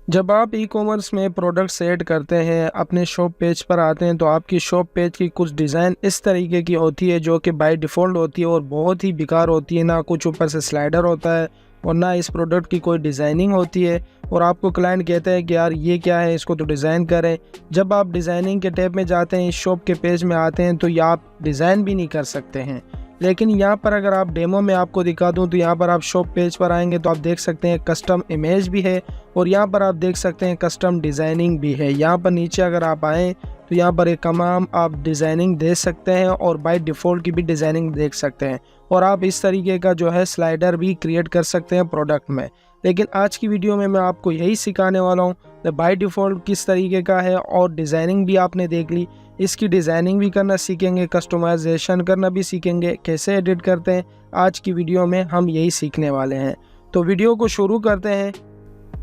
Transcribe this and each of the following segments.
जब आप e commerce में प्रोडक्ट्स ऐड करते हैं, अपने शॉप पेज पर आते हैं, तो आपकी शॉप पेज की कुछ डिज़ाइन इस तरीके की होती है जो कि बाय डिफ़ॉल्ट होती है और बहुत ही बेकार होती है। ना कुछ ऊपर से स्लाइडर होता है और ना इस प्रोडक्ट की कोई डिज़ाइनिंग होती है। और आपको क्लाइंट कहता है कि यार ये क्या है, इसको तो डिज़ाइन करें। जब आप डिज़ाइनिंग के टैब में जाते हैं, इस शॉप के पेज में आते हैं, तो ये आप डिज़ाइन भी नहीं कर सकते हैं। लेकिन यहाँ पर अगर आप डेमो में आपको दिखा दूँ, तो यहाँ पर आप शॉप पेज पर आएंगे तो आप देख सकते हैं कस्टम इमेज भी है और यहाँ पर आप देख सकते हैं कस्टम डिज़ाइनिंग भी है। यहाँ पर नीचे अगर आप आएँ तो यहाँ पर एक तमाम आप डिज़ाइनिंग दे सकते हैं और बाय डिफ़ॉल्ट की भी डिज़ाइनिंग देख सकते हैं। और आप इस तरीके का जो है स्लाइडर भी क्रिएट कर सकते हैं प्रोडक्ट में। लेकिन आज की वीडियो में मैं आपको यही सिखाने वाला हूँ कि बाय डिफ़ॉल्ट किस तरीके का है। और डिज़ाइनिंग भी आपने देख ली, इसकी डिज़ाइनिंग भी करना सीखेंगे, कस्टमाइजेशन करना भी सीखेंगे, कैसे एडिट करते हैं। आज की वीडियो में हम यही सीखने वाले हैं। तो वीडियो को शुरू करते हैं।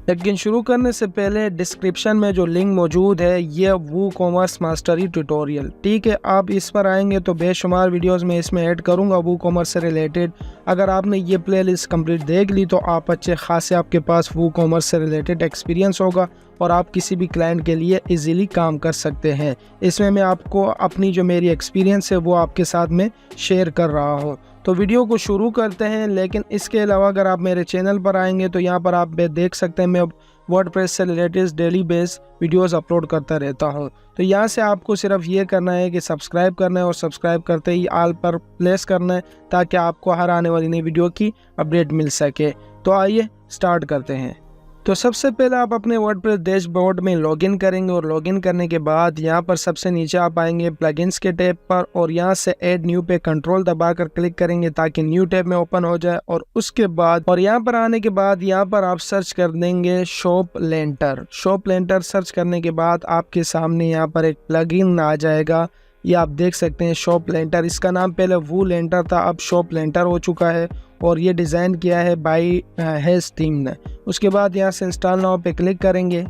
लेकिन शुरू करने से पहले डिस्क्रिप्शन में जो लिंक मौजूद है, ये वूकॉमर्स मास्टरी ट्यूटोरियल, ठीक है। आप इस पर आएंगे तो बेशुमार वीडियोस में इसमें ऐड करूंगा वूकॉमर्स से रिलेटेड। अगर आपने ये प्लेलिस्ट कंप्लीट देख ली तो आप अच्छे खासे आपके पास वूकॉमर्स से रिलेटेड एक्सपीरियंस होगा और आप किसी भी क्लाइंट के लिए इजीली काम कर सकते हैं। इसमें मैं आपको अपनी जो मेरी एक्सपीरियंस है वो आपके साथ में शेयर कर रहा हूँ। तो वीडियो को शुरू करते हैं। लेकिन इसके अलावा अगर आप मेरे चैनल पर आएंगे तो यहाँ पर आप देख सकते हैं मैं वर्डप्रेस से related daily base videos upload करता रहता हूँ। तो यहाँ से आपको सिर्फ ये करना है कि सब्सक्राइब करना है और सब्सक्राइब करते ही ऑल पर प्लेस करना है ताकि आपको हर आने वाली नई वीडियो की अपडेट मिल सके। तो आइए स्टार्ट करते हैं। तो सबसे पहले आप अपने वर्डप्रेस डैशबोर्ड में लॉगिन करेंगे और लॉगिन करने के बाद यहाँ पर सबसे नीचे आप आएंगे प्लगइन्स के टैब पर और यहाँ से ऐड न्यू पे कंट्रोल दबाकर क्लिक करेंगे ताकि न्यू टैब में ओपन हो जाए। और उसके बाद और यहाँ पर आने के बाद यहाँ पर आप सर्च कर देंगे शॉप लेंटर। शॉप लेंटर सर्च करने के बाद आपके सामने यहाँ पर एक प्लगइन आ जाएगा। ये आप देख सकते हैं शॉप लेंटर। इसका नाम पहले वू लेंटर था, अब शॉप लेंटर हो चुका है और ये डिज़ाइन किया है बाई हेज टीम ने। उसके बाद यहाँ से इंस्टॉल नाउ पे क्लिक करेंगे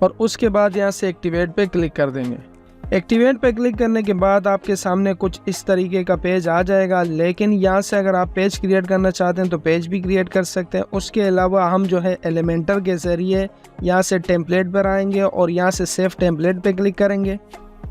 और उसके बाद यहाँ से एक्टिवेट पे क्लिक कर देंगे। एक्टिवेट पे क्लिक करने के बाद आपके सामने कुछ इस तरीके का पेज आ जाएगा। लेकिन यहाँ से अगर आप पेज क्रिएट करना चाहते हैं तो पेज भी क्रिएट कर सकते हैं। उसके अलावा हम जो है एलिमेंटर के ज़रिए यहाँ से टेम्पलेट पर आएंगे और यहाँ से सेव टेम्पलेट पे क्लिक करेंगे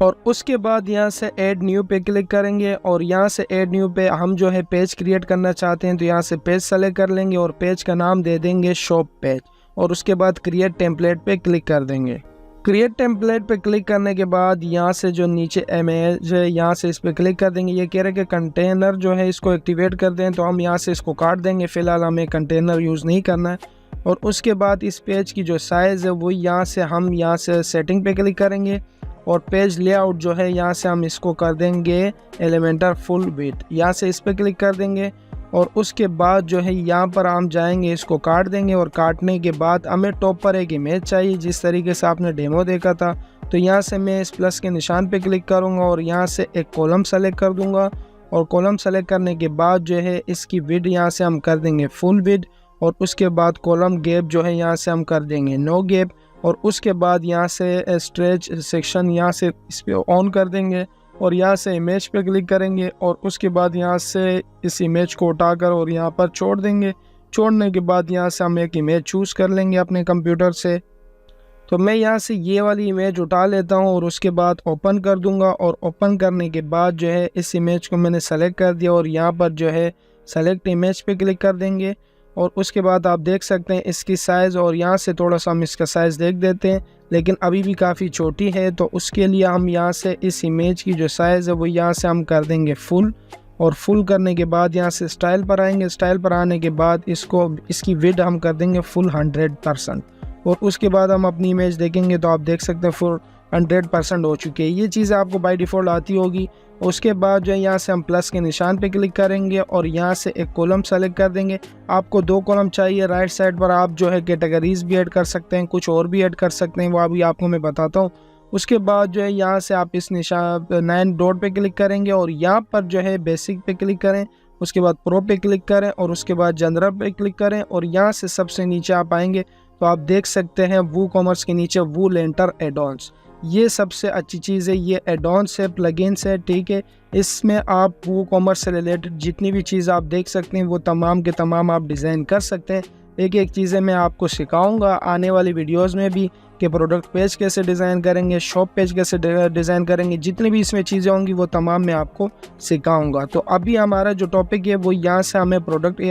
और उसके बाद यहाँ से ऐड न्यू पे क्लिक करेंगे और यहाँ से ऐड न्यू पे हम जो है पेज क्रिएट करना चाहते हैं तो यहाँ से पेज सेलेक्ट कर लेंगे और पेज का नाम दे देंगे शॉप पेज और उसके बाद क्रिएट टेम्पलेट पे क्लिक कर देंगे। क्रिएट टेम्पलेट पे क्लिक करने के बाद यहाँ से जो नीचे इमेज है यहाँ से इस पर क्लिक कर देंगे। ये कह रहे हैं कि कंटेनर जो है इसको एक्टिवेट कर दें, तो हम यहाँ से इसको काट देंगे। फ़िलहाल हमें कंटेनर यूज़ नहीं करना है। और उसके बाद इस पेज की जो साइज़ है वो यहाँ से हम यहाँ से सेटिंग पे क्लिक करेंगे और पेज लेआउट जो है यहाँ से हम इसको कर देंगे एलिमेंटर फुल विड्थ। यहाँ से इस पर क्लिक कर देंगे और उसके बाद जो है यहाँ पर हम जाएंगे, इसको काट देंगे और काटने के बाद हमें टॉप पर एक इमेज चाहिए जिस तरीके से आपने डेमो देखा था। तो यहाँ से मैं इस प्लस के निशान पे क्लिक करूँगा और यहाँ से एक कॉलम सेलेक्ट कर दूँगा और कॉलम सेलेक्ट करने के बाद जो है इसकी विड्थ यहाँ से हम कर देंगे फुल विड्थ और उसके बाद कॉलम गैप जो है यहाँ से हम कर देंगे नो गैप। और उसके बाद यहाँ से स्ट्रेच सेक्शन यहाँ से इस पर ऑन कर देंगे और यहाँ से इमेज पे क्लिक करेंगे और उसके बाद यहाँ से इस इमेज को उठाकर और यहाँ पर छोड़ देंगे। छोड़ने के बाद यहाँ से हम एक इमेज चूज़ कर लेंगे अपने कंप्यूटर से। तो मैं यहाँ से ये वाली इमेज उठा लेता हूँ और उसके बाद ओपन कर दूँगा और ओपन करने के बाद जो है इस इमेज को मैंने सेलेक्ट कर दिया और यहाँ पर जो है सेलेक्ट इमेज पे क्लिक कर देंगे। और उसके बाद आप देख सकते हैं इसकी साइज़ और यहाँ से थोड़ा सा हम इसका साइज़ देख देते हैं, लेकिन अभी भी काफ़ी छोटी है। तो उसके लिए हम यहाँ से इस इमेज की जो साइज़ है वो यहाँ से हम कर देंगे फुल और फुल करने के बाद यहाँ से स्टाइल पर आएंगे। स्टाइल पर आने के बाद इसकी विड्थ हम कर देंगे फुल 100% और उसके बाद हम अपनी इमेज देखेंगे तो आप देख सकते हैं फुल 100% हो चुकी है। ये चीज़ आपको बाय डिफ़ॉल्ट आती होगी। उसके बाद जो है यहाँ से हम प्लस के निशान पे क्लिक करेंगे और यहाँ से एक कॉलम सेलेक्ट कर देंगे। आपको 2 कॉलम चाहिए। राइट साइड पर आप जो है कैटेगरीज भी ऐड कर सकते हैं, कुछ और भी ऐड कर सकते हैं, वो अभी आपको मैं बताता हूँ। उसके बाद जो है यहाँ से आप इस निशान 9 डॉट पे क्लिक करेंगे और यहाँ पर जो है बेसिक पे क्लिक करें। उसके बाद प्रो पे क्लिक करें और उसके बाद जनरल पे क्लिक करें और यहाँ से सबसे नीचे आप आएंगे तो आप देख सकते हैं वू कॉमर्स के नीचे वू लेंटर एडॉन्स। ये सबसे अच्छी चीज़ है, ये एडॉन्स है, प्लगइन्स है, ठीक है। इसमें आप वो कॉमर्स से रिलेटेड जितनी भी चीज़ आप देख सकते हैं वो तमाम के तमाम आप डिज़ाइन कर सकते हैं। एक एक चीज़ें मैं आपको सिखाऊंगा आने वाली वीडियोस में भी कि प्रोडक्ट पेज कैसे डिज़ाइन करेंगे, शॉप पेज कैसे डिज़ाइन करेंगे, जितनी भी इसमें चीज़ें होंगी वो तमाम मैं आपको सिखाऊंगा। तो अभी हमारा जो टॉपिक है वो यहाँ से हमें प्रोडक्ट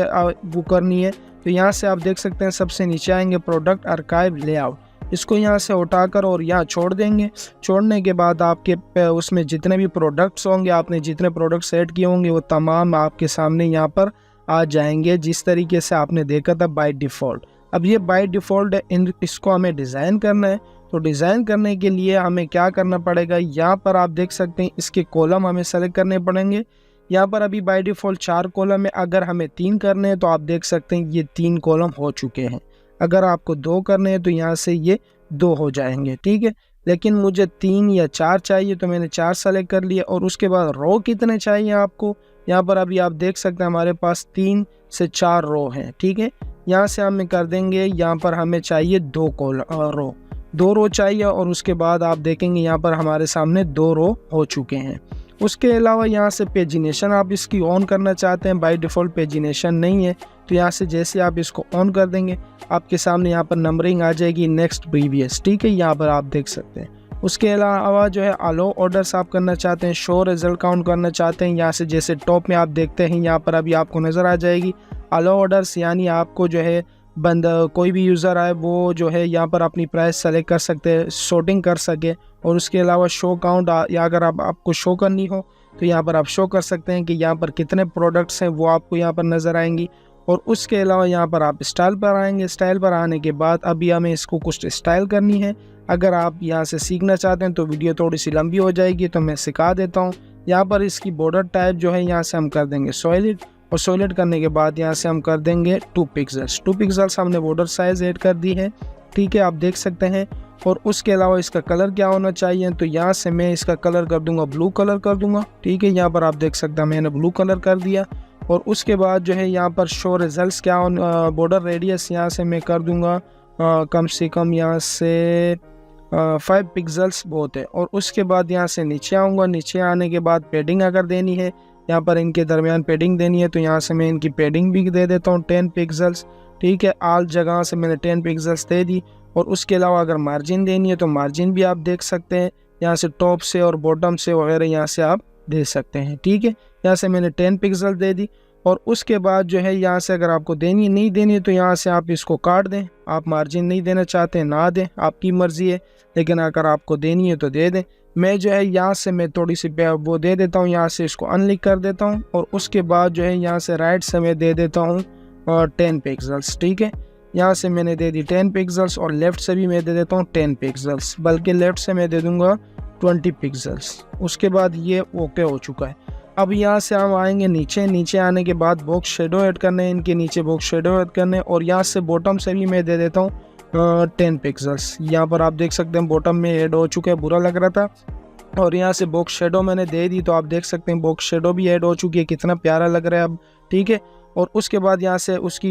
बुक करनी है। तो यहाँ से आप देख सकते हैं सबसे नीचे आएंगे प्रोडक्ट आर्काइव लेआउट, इसको यहाँ से उठाकर और यहाँ छोड़ देंगे। छोड़ने के बाद आपके उसमें जितने भी प्रोडक्ट्स होंगे, आपने जितने प्रोडक्ट्स ऐड किए होंगे वो तमाम आपके सामने यहाँ पर आ जाएंगे जिस तरीके से आपने देखा था बाय डिफ़ॉल्ट। अब ये बाय डिफ़ॉल्ट है, इसको हमें डिज़ाइन करना है। तो डिज़ाइन करने के लिए हमें क्या करना पड़ेगा, यहाँ पर आप देख सकते हैं इसके कॉलम हमें सेलेक्ट करने पड़ेंगे। यहाँ पर अभी बाय डिफ़ॉल्ट 4 कॉलम है, अगर हमें 3 करने हैं तो आप देख सकते हैं ये 3 कॉलम हो चुके हैं। अगर आपको 2 करने हैं तो यहाँ से ये 2 हो जाएंगे, ठीक है। लेकिन मुझे 3 या 4 चाहिए तो मैंने 4 सेलेक्ट कर लिया। और उसके बाद रो कितने चाहिए आपको, यहाँ पर अभी आप देख सकते हैं हमारे पास 3 से 4 रो हैं, ठीक है। यहाँ से हम कर देंगे, यहाँ पर हमें चाहिए 2 रो चाहिए। और उसके बाद आप देखेंगे यहाँ पर हमारे सामने 2 रो हो चुके हैं। उसके अलावा यहाँ से पेजिनेशन आप इसकी ऑन करना चाहते हैं, बाय डिफ़ॉल्ट पेजिनेशन नहीं है। तो यहाँ से जैसे आप इसको ऑन कर देंगे आपके सामने यहाँ पर नंबरिंग आ जाएगी नेक्स्ट प्रीवियस, ठीक है, यहाँ पर आप देख सकते हैं। उसके अलावा जो है अलो ऑर्डर्स आप करना चाहते हैं, शो रिजल्ट काउंट करना चाहते हैं, यहाँ से जैसे टॉप में आप देखते हैं यहाँ पर अभी आपको नज़र आ जाएगी अलो ऑर्डर्स, यानी आपको जो है कोई भी यूज़र आए वो जो है यहाँ पर अपनी प्राइस सेलेक्ट कर सकते हैं, शॉर्टिंग कर सके। और उसके अलावा शो काउंट या अगर आपको शो करनी हो तो यहाँ पर आप शो कर सकते हैं कि यहाँ पर कितने प्रोडक्ट्स हैं वो आपको यहाँ पर नज़र आएंगी। और उसके अलावा यहाँ पर आप स्टाइल पर आएंगे। स्टाइल पर आने के बाद अभी हमें इसको कुछ स्टाइल करनी है। अगर आप यहाँ से सीखना चाहते हैं तो वीडियो थोड़ी सी लंबी हो जाएगी तो मैं सिखा देता हूँ। यहाँ पर इसकी बॉर्डर टाइप जो है यहाँ से हम कर देंगे सॉलिड, और सॉलिड करने के बाद यहाँ से हम कर देंगे 2 पिक्सल्स। 2 पिक्सल्स हमने बॉर्डर साइज ऐड कर दी है, ठीक है, आप देख सकते हैं। और उसके अलावा इसका कलर क्या होना चाहिए, तो यहाँ से मैं इसका कलर कर दूंगा ब्लू कलर कर दूंगा, ठीक है। यहाँ पर आप देख सकते हैं मैंने ब्लू कलर कर दिया। और उसके बाद जो है यहाँ पर शो रिजल्ट्स क्या बॉर्डर रेडियस यहाँ से मैं कर दूंगा कम से कम यहाँ से 5 पिक्सल्स बहुत है। और उसके बाद यहाँ से नीचे आऊँगा। नीचे आने के बाद पेडिंग अगर देनी है, यहाँ पर इनके दरमियान पेडिंग देनी है, तो यहाँ से मैं इनकी पेडिंग भी दे देता हूँ 10 पिक्सल्स, ठीक है। आल जगह से मैंने 10 पिक्सल्स दे दी। और उसके अलावा अगर मार्जिन देनी है तो मार्जिन भी आप देख सकते हैं, यहाँ से टॉप से और बॉटम से वगैरह यहाँ से आप दे सकते हैं, ठीक है। यहाँ से मैंने 10 पिक्सल दे दी। और उसके बाद जो है यहाँ से अगर आपको देनी नहीं देनी तो यहाँ से आप इसको काट दें। आप मार्जिन नहीं देना चाहते हैं ना दें, आपकी मर्ज़ी है, लेकिन अगर आपको देनी है तो दे दें। मैं जो है यहाँ से मैं थोड़ी सी वो दे देता हूँ, यहाँ से इसको अनलिक कर देता हूँ। और उसके बाद जो है यहाँ से राइट से मैं दे देता हूँ 10 पिक्सल्स, ठीक है। यहाँ से मैंने दे दी 10 पिक्सल्स और लेफ़्ट से भी मैं दे देता हूँ 10 पिक्सल्स, बल्कि लेफ़्ट से मैं दे दूँगा 20 पिक्सल्स। उसके बाद ये ओके हो चुका है। अब यहाँ से हम आएंगे नीचे। नीचे आने के बाद बॉक्स शेडो ऐड करने हैं, इनके नीचे बॉक्स शेडो ऐड करने हैं। और यहाँ से बॉटम से भी मैं दे देता हूँ 10 पिक्सल्स। यहाँ पर आप देख सकते हैं बॉटम में ऐड हो चुके हैं, बुरा लग रहा था। और यहाँ से बॉक्स शेडो मैंने दे दी, तो आप देख सकते हैं बॉक्स शेडो भी ऐड हो चुकी है, कितना प्यारा लग रहा है अब, ठीक है। और उसके बाद यहाँ से उसकी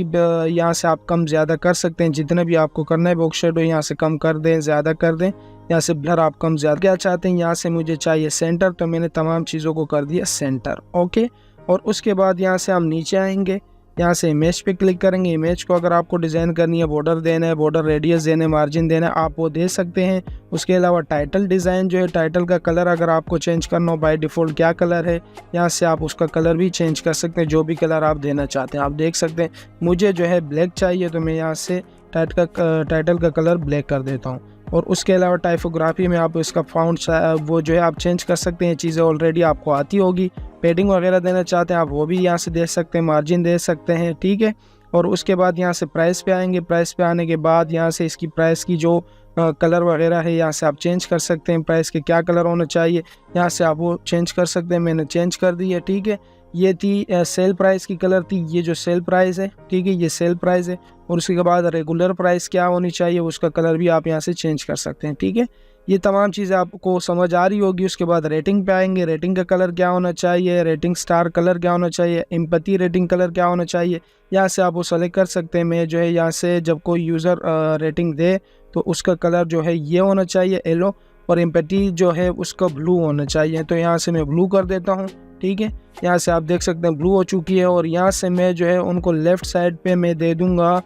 यहाँ से आप कम ज़्यादा कर सकते हैं, जितने भी आपको करना है बॉक्स शेडो यहाँ से कम कर दें, ज़्यादा कर दें। यहाँ से ब्लर आप कम ज़्यादा क्या चाहते हैं। यहाँ से मुझे चाहिए सेंटर, तो मैंने तमाम चीज़ों को कर दिया सेंटर, ओके। और उसके बाद यहाँ से हम नीचे आएंगे, यहाँ से इमेज पे क्लिक करेंगे। इमेज को अगर आपको डिज़ाइन करनी है, बॉर्डर देना है, बॉर्डर रेडियस देना है, मार्जिन देना है, आप वो दे सकते हैं। उसके अलावा टाइटल डिज़ाइन जो है, टाइटल का कलर अगर आपको चेंज करना हो, बाय डिफ़ॉल्ट क्या कलर है, यहाँ से आप उसका कलर भी चेंज कर सकते हैं, जो भी कलर आप देना चाहते हैं। आप देख सकते हैं मुझे जो है ब्लैक चाहिए, तो मैं यहाँ से टाइटल का कलर ब्लैक कर देता हूँ। और उसके अलावा टाइपोग्राफी में आप इसका फ़ॉन्ट वो जो है आप चेंज कर सकते हैं, चीज़ें ऑलरेडी आपको आती होगी। पेडिंग वगैरह देना चाहते हैं आप वो भी यहाँ से दे सकते हैं, मार्जिन दे सकते हैं, ठीक है। और उसके बाद यहाँ से प्राइस पे आएंगे। प्राइस पे आने के बाद यहाँ से इसकी प्राइस की जो कलर वगैरह है यहाँ से आप चेंज कर सकते हैं, प्राइस के क्या कलर होना चाहिए यहाँ से आप वो चेंज कर सकते हैं। मैंने चेंज कर दी है, ठीक है। ये थी सेल प्राइस की कलर थी, ये जो सेल प्राइस है, ठीक है, ये सेल प्राइस है। और उसके बाद रेगुलर प्राइस क्या होनी चाहिए उसका कलर भी आप यहाँ से चेंज कर सकते हैं, ठीक है। ये तमाम चीज़ें आपको समझ आ रही होगी। उसके बाद रेटिंग पे आएंगे। रेटिंग का कलर क्या होना चाहिए, रेटिंग स्टार कलर क्या होना चाहिए, एम्पैथी रेटिंग कलर क्या होना चाहिए, यहाँ से आप वो सेलेक्ट कर सकते हैं। मैं जो है यहाँ से जब कोई यूज़र रेटिंग दे तो उसका कलर जो है ये होना चाहिए येलो, और एम्पैथी जो है उसका ब्लू होना चाहिए, तो यहाँ से मैं ब्लू कर देता हूँ, ठीक है। यहाँ से आप देख सकते हैं ब्लू हो चुकी है। और यहाँ से मैं जो है उनको लेफ़्ट साइड पे मैं दे दूँगा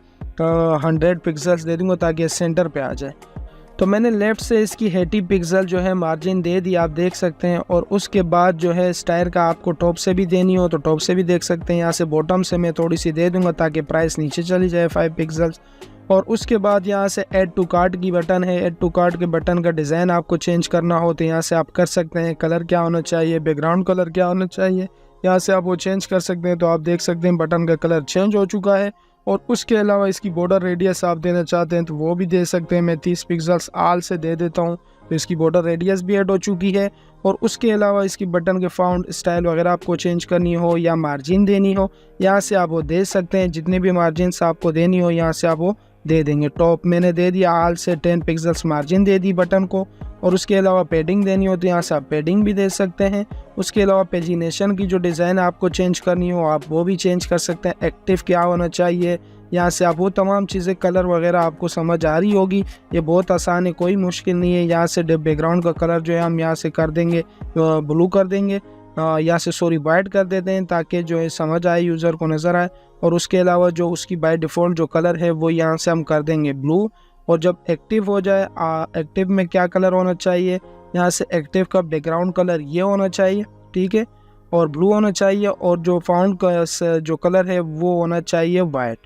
100 पिक्सल्स दे दूंगा ताकि सेंटर पे आ जाए। तो मैंने लेफ़्ट से इसकी 80 पिक्सल जो है मार्जिन दे दी, आप देख सकते हैं। और उसके बाद जो है स्टायर का आपको टॉप से भी देनी हो तो टॉप से भी देख सकते हैं। यहाँ से बॉटम से मैं थोड़ी सी दे दूंगा ताकि प्राइस नीचे चली जाए 5 पिक्सल्स। और उसके बाद यहाँ से ऐड टू कार्ट की बटन है। ऐड टू कार्ट के बटन का डिज़ाइन आपको चेंज करना हो तो यहाँ से आप कर सकते हैं। कलर क्या होना चाहिए, बैकग्राउंड कलर क्या होना चाहिए, यहाँ से आप वो चेंज कर सकते हैं। तो आप देख सकते हैं बटन का कलर चेंज हो चुका है। और उसके अलावा इसकी बॉर्डर रेडियस आप देना चाहते हैं तो वो भी दे सकते हैं। मैं 30 पिक्सल्स आल से दे देता हूँ तो इसकी बॉर्डर रेडियस भी ऐड हो चुकी है। और उसके अलावा इसकी बटन के फाउंड स्टाइल वगैरह आपको चेंज करनी हो या मार्जिन देनी हो, यहाँ से आप वो दे सकते हैं। जितने भी मार्जिन आपको देनी हो यहाँ से आप वो दे देंगे। टॉप मैंने दे दिया आल से 10 pixels margin they the button को। और उसके अलावा पेडिंग देनी हो तो यहाँ से आप पेडिंग भी दे सकते हैं। उसके अलावा पेजिनेशन की जो डिज़ाइन आपको चेंज करनी हो आप वो भी चेंज कर सकते हैं। एक्टिव क्या होना चाहिए, यहाँ से आप वो तमाम चीज़ें, कलर वगैरह आपको समझ आ रही होगी। ये बहुत आसान है, कोई मुश्किल नहीं है। यहाँ से बैकग्राउंड का कलर जो है हम यहाँ से कर देंगे ब्लू कर देंगे, यहाँ से वाइट कर देते हैं ताकि जो है समझ आए, यूज़र को नज़र आए। और उसके अलावा जो उसकी बाय डिफ़ॉल्ट जो कलर है वो यहाँ से हम कर देंगे ब्लू। और जब एक्टिव हो जाए, एक्टिव में क्या कलर होना चाहिए, यहाँ से एक्टिव का बैकग्राउंड कलर ये होना चाहिए, ठीक है, और ब्लू होना चाहिए। और जो फाउंड का जो कलर है वो होना चाहिए वाइट,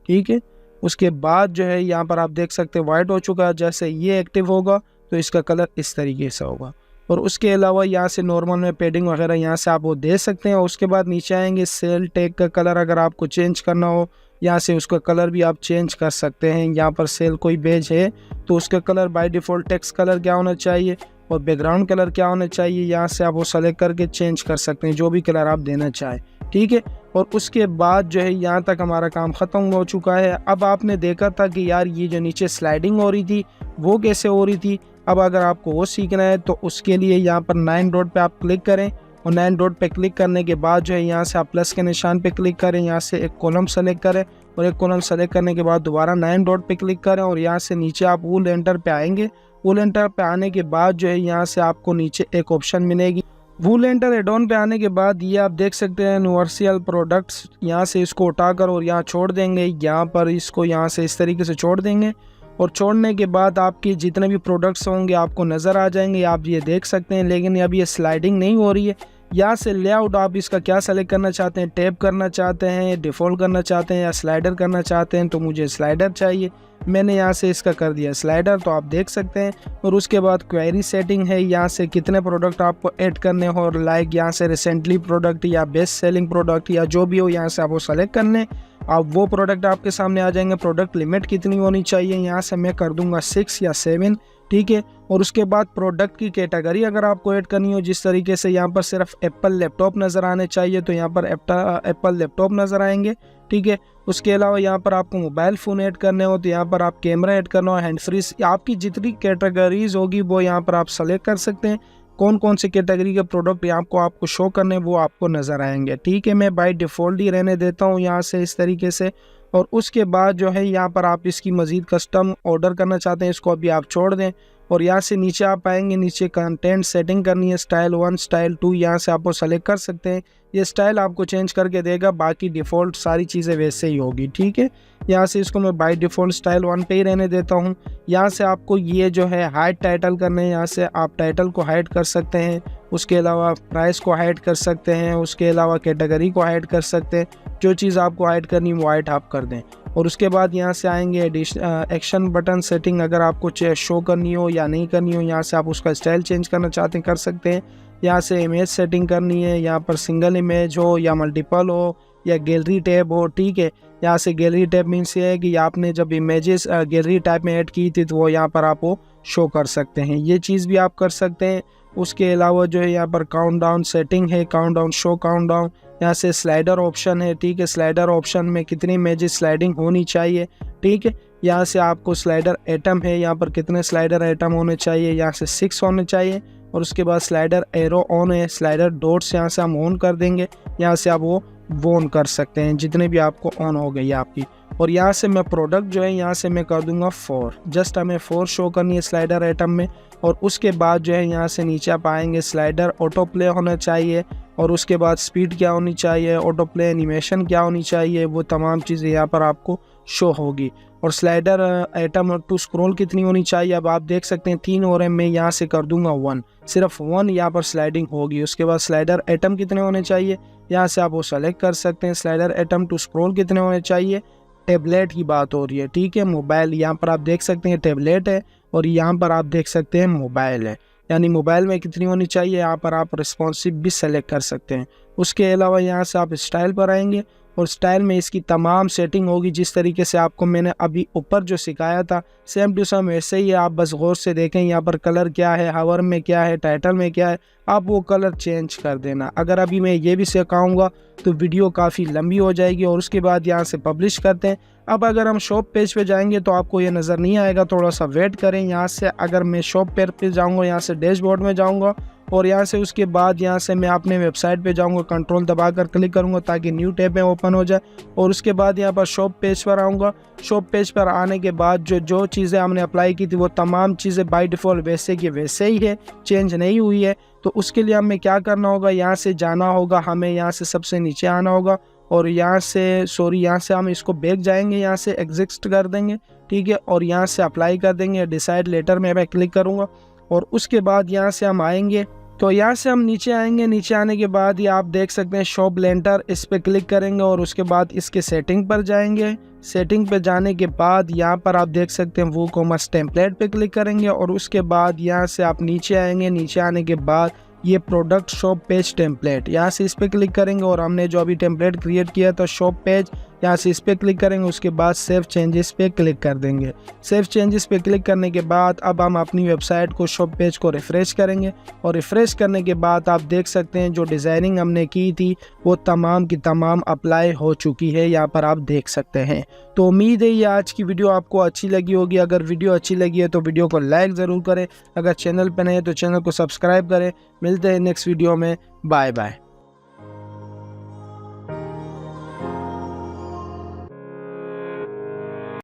ठीक है। उसके बाद जो है यहाँ पर आप देख सकते हैं वाइट हो चुका है। जैसे ये एक्टिव होगा तो इसका कलर इस तरीके से होगा। और उसके अलावा यहाँ से नॉर्मल में पेडिंग वगैरह यहाँ से आप वो दे सकते हैं। और उसके बाद नीचे आएंगे सेल टैग का कलर अगर आपको चेंज करना हो, यहाँ से उसका कलर भी आप चेंज कर सकते हैं। यहाँ पर सेल कोई पेज है तो उसका colour by default text colour क्या होना चाहिए और बैकग्राउंड कलर क्या होना चाहिए, यहाँ से आप वो सेलेक्ट करके चेंज कर सकते हैं जो भी कलर आप देना चाहें, ठीक है। और उसके बाद जो है यहाँ तक हमारा काम ख़त्म हो चुका है। अब आपने देखा था कि यार ये जो नीचे स्लाइडिंग हो रही थी वो कैसे हो रही थी। अब अगर आपको वो सीखना है तो उसके लिए यहाँ पर 9 डॉट पे आप क्लिक करें। और 9 डॉट पे क्लिक करने के बाद जो है यहाँ से आप प्लस के निशान पे क्लिक करें, यहाँ से एक कॉलम सेलेक्ट करें। और एक कॉलम सेलेक्ट करने के बाद दोबारा 9 डॉट पे क्लिक करें और यहाँ से नीचे आप वूल एंटर पे आएंगे। वूल एंटर पे आने के बाद जो है यहाँ से आपको नीचे एक ऑप्शन मिलेगी। वूल एंटर एड ऑन पे आने के बाद ये आप देख सकते हैं यूनिवर्सल प्रोडक्ट्स, यहाँ से इसको उठाकर और यहाँ छोड़ देंगे। यहाँ पर इसको यहाँ से इस तरीके से छोड़ देंगे। और छोड़ने के बाद आपके जितने भी प्रोडक्ट्स होंगे आपको नज़र आ जाएंगे, आप ये देख सकते हैं। लेकिन अब ये स्लाइडिंग नहीं हो रही है। यहाँ से लेआउट आप इसका क्या सेलेक्ट करना चाहते हैं, टैप करना चाहते हैं, डिफ़ॉल्ट करना चाहते हैं या स्लाइडर करना चाहते हैं। तो मुझे स्लाइडर चाहिए, मैंने यहाँ से इसका कर दिया स्लाइडर, तो आप देख सकते हैं। और उसके बाद क्वेरी सेटिंग है, यहाँ से कितने प्रोडक्ट आपको ऐड करने हो और लाइक यहाँ से रिसेंटली प्रोडक्ट या बेस्ट सेलिंग प्रोडक्ट या जो भी हो यहाँ से आप वो सेलेक्ट करने। आप वो प्रोडक्ट आपके सामने आ जाएंगे। प्रोडक्ट लिमिट कितनी होनी चाहिए, यहाँ से मैं कर दूंगा 6 या 7, ठीक है। और उसके बाद प्रोडक्ट की कैटेगरी अगर आपको ऐड करनी हो, जिस तरीके से यहाँ पर सिर्फ एप्पल लैपटॉप नज़र आने चाहिए तो यहाँ पर एप्पल लैपटॉप नज़र आएंगे, ठीक है। उसके अलावा यहाँ पर आपको मोबाइल फ़ोन ऐड करने हो तो यहाँ पर आप कैमरा ऐड करना हो, हैंड फ्री, आपकी जितनी कैटेगरीज होगी वो यहाँ पर आप सेलेक्ट कर सकते हैं। कौन कौन से कैटेगरी के प्रोडक्ट यहाँ आपको शो करने वो आपको नज़र आएंगे, ठीक है। मैं बाय डिफ़ॉल्ट ही रहने देता हूँ यहाँ से इस तरीके से। और उसके बाद जो है यहाँ पर आप इसकी मज़ीद कस्टम ऑर्डर करना चाहते हैं, इसको अभी आप छोड़ दें। और यहाँ से नीचे आप आएंगे, नीचे कंटेंट सेटिंग करनी है, स्टाइल 1 स्टाइल 2, यहाँ से आप वो सेलेक्ट कर सकते हैं। ये स्टाइल आपको चेंज करके देगा, बाकी डिफ़ॉल्ट सारी चीज़ें वैसे ही होगी, ठीक है। यहाँ से इसको मैं बाय डिफ़ॉल्ट स्टाइल 1 पे ही रहने देता हूँ। यहाँ से आपको ये जो है हाइड टाइटल करने हैं, यहाँ से आप टाइटल को हाइड कर सकते हैं। उसके अलावा प्राइस को हाइड कर सकते हैं। उसके अलावा कैटेगरी को हाइड कर सकते हैं। जो चीज़ आपको हाइड करनी वो हाइड आप कर दें। और उसके बाद यहाँ से आएंगे एक्शन बटन सेटिंग, अगर आपको शो करनी हो या नहीं करनी हो, यहाँ से आप उसका स्टाइल चेंज करना चाहते हैं कर सकते हैं। यहाँ से इमेज सेटिंग करनी है, यहाँ पर सिंगल इमेज हो या मल्टीपल हो या गैलरी टैब हो, ठीक है। यहाँ से गैलरी टैब मीन्स ये है कि आपने जब इमेजेस गैलरी टाइप में ऐड की थी तो वो यहाँ पर आप वो शो कर सकते हैं, ये चीज़ भी आप कर सकते हैं। उसके अलावा जो है यहाँ पर काउंटडाउन सेटिंग है, काउंटडाउन शो काउंटडाउन, यहाँ से स्लाइडर ऑप्शन है, ठीक है। स्लाइडर ऑप्शन में कितनी इमेजेस स्लाइडिंग होनी चाहिए, ठीक है। यहाँ से आपको स्लाइडर एटम है, यहाँ पर कितने स्लाइडर एटम होने चाहिए, यहाँ से 6 होने चाहिए। और उसके बाद स्लाइडर एरो ऑन है, स्लाइडर डॉट्स यहाँ से हम ऑन कर देंगे, यहाँ से आप वो ऑन कर सकते हैं जितने भी आपको ऑन हो गई आपकी। और यहाँ से मैं प्रोडक्ट जो है यहाँ से मैं कर दूंगा 4, जस्ट हमें 4 शो करनी है स्लाइडर आइटम में। और उसके बाद जो है यहाँ से नीचे आप आएंगे, स्लाइडर ऑटो प्ले होना चाहिए, और उसके बाद स्पीड क्या होनी चाहिए, ऑटो प्ले एनिमेशन क्या होनी चाहिए, वो तमाम चीज़ें यहाँ पर आपको शो होगी। और स्लाइडर एटम टू स्क्रॉल कितनी होनी चाहिए, अब आप देख सकते हैं 3 और मैं यहाँ से कर दूंगा 1, सिर्फ 1 यहाँ पर स्लाइडिंग होगी। उसके बाद स्लाइडर एटम कितने होने चाहिए, यहाँ से आप वो सेलेक्ट कर सकते हैं। स्लाइडर एटम टू स्क्रॉल कितने होने चाहिए, टेबलेट की बात हो रही है, ठीक है। मोबाइल यहाँ पर आप देख सकते हैं टेबलेट है, और यहाँ पर आप देख सकते हैं मोबाइल है, यानी मोबाइल में कितनी होनी चाहिए, यहाँ पर आप रिस्पॉन्सिव भी सेलेक्ट कर सकते हैं। उसके अलावा यहाँ से आप स्टाइल पर आएंगे और स्टाइल में इसकी तमाम सेटिंग होगी जिस तरीके से आपको मैंने अभी ऊपर जो सिखाया था सेम टू सेम वैसे ही है। आप बस गौर से देखें यहाँ पर कलर क्या है, हावर में क्या है, टाइटल में क्या है, आप वो कलर चेंज कर देना। अगर अभी मैं ये भी सिखाऊंगा तो वीडियो काफ़ी लंबी हो जाएगी। और उसके बाद यहाँ से पब्लिश करते हैं। अब अगर हम शॉप पेज पे जाएंगे तो आपको ये नज़र नहीं आएगा, थोड़ा सा वेट करें। यहाँ से अगर मैं शॉप पेज पे जाऊँगा, यहाँ से डैशबोर्ड में जाऊँगा और यहाँ से उसके बाद यहाँ से मैं अपने वेबसाइट पे जाऊँगा, कंट्रोल दबाकर क्लिक करूँगा ताकि न्यू टैब में ओपन हो जाए। और उसके बाद यहाँ पर शॉप पेज पर आऊँगा। शॉप पेज पर आने के बाद जो चीज़ें हमने अप्लाई की थी वो तमाम चीज़ें बाय डिफ़ॉल्ट वैसे की वैसे ही है, चेंज नहीं हुई है। तो उसके लिए हमें क्या करना होगा, यहाँ से जाना होगा, हमें यहाँ से सबसे नीचे आना होगा और यहाँ से हम इसको बैक जाएंगे, यहाँ से एग्जिस्ट कर देंगे, ठीक है। और यहाँ से अप्लाई कर देंगे, डिसाइड लेटर में मैं क्लिक करूँगा और उसके बाद यहाँ से हम आएंगे। तो यहाँ से हम नीचे आएंगे, नीचे आने के बाद ये आप देख सकते हैं शॉप लेंटर, इस पर क्लिक करेंगे और उसके बाद इसके सेटिंग पर जाएंगे। सेटिंग पे जाने के बाद यहाँ पर आप देख सकते हैं वूकॉमर्स टेम्पलेट पे क्लिक करेंगे और उसके बाद यहाँ से आप नीचे आएंगे। नीचे आने के बाद ये प्रोडक्ट शॉप पेज टेम्पलेट, यहाँ से इस पर क्लिक करेंगे और हमने जो अभी टेम्पलेट क्रिएट किया था शॉप पेज, यहाँ से इस पर क्लिक करेंगे। उसके बाद सेव चेंजेस पे क्लिक कर देंगे। सेव चेंजेस पे क्लिक करने के बाद अब हम अपनी वेबसाइट को शॉप पेज को रिफ़्रेश करेंगे और रिफ़्रेश करने के बाद आप देख सकते हैं जो डिज़ाइनिंग हमने की थी वो तमाम की तमाम अप्लाई हो चुकी है, यहाँ पर आप देख सकते हैं। तो उम्मीद है ये आज की वीडियो आपको अच्छी लगी होगी। अगर वीडियो अच्छी लगी है तो वीडियो को लाइक ज़रूर करें, अगर चैनल पर नए हैं तो चैनल को सब्सक्राइब करें। मिलते हैं नेक्स्ट वीडियो में, बाय बाय।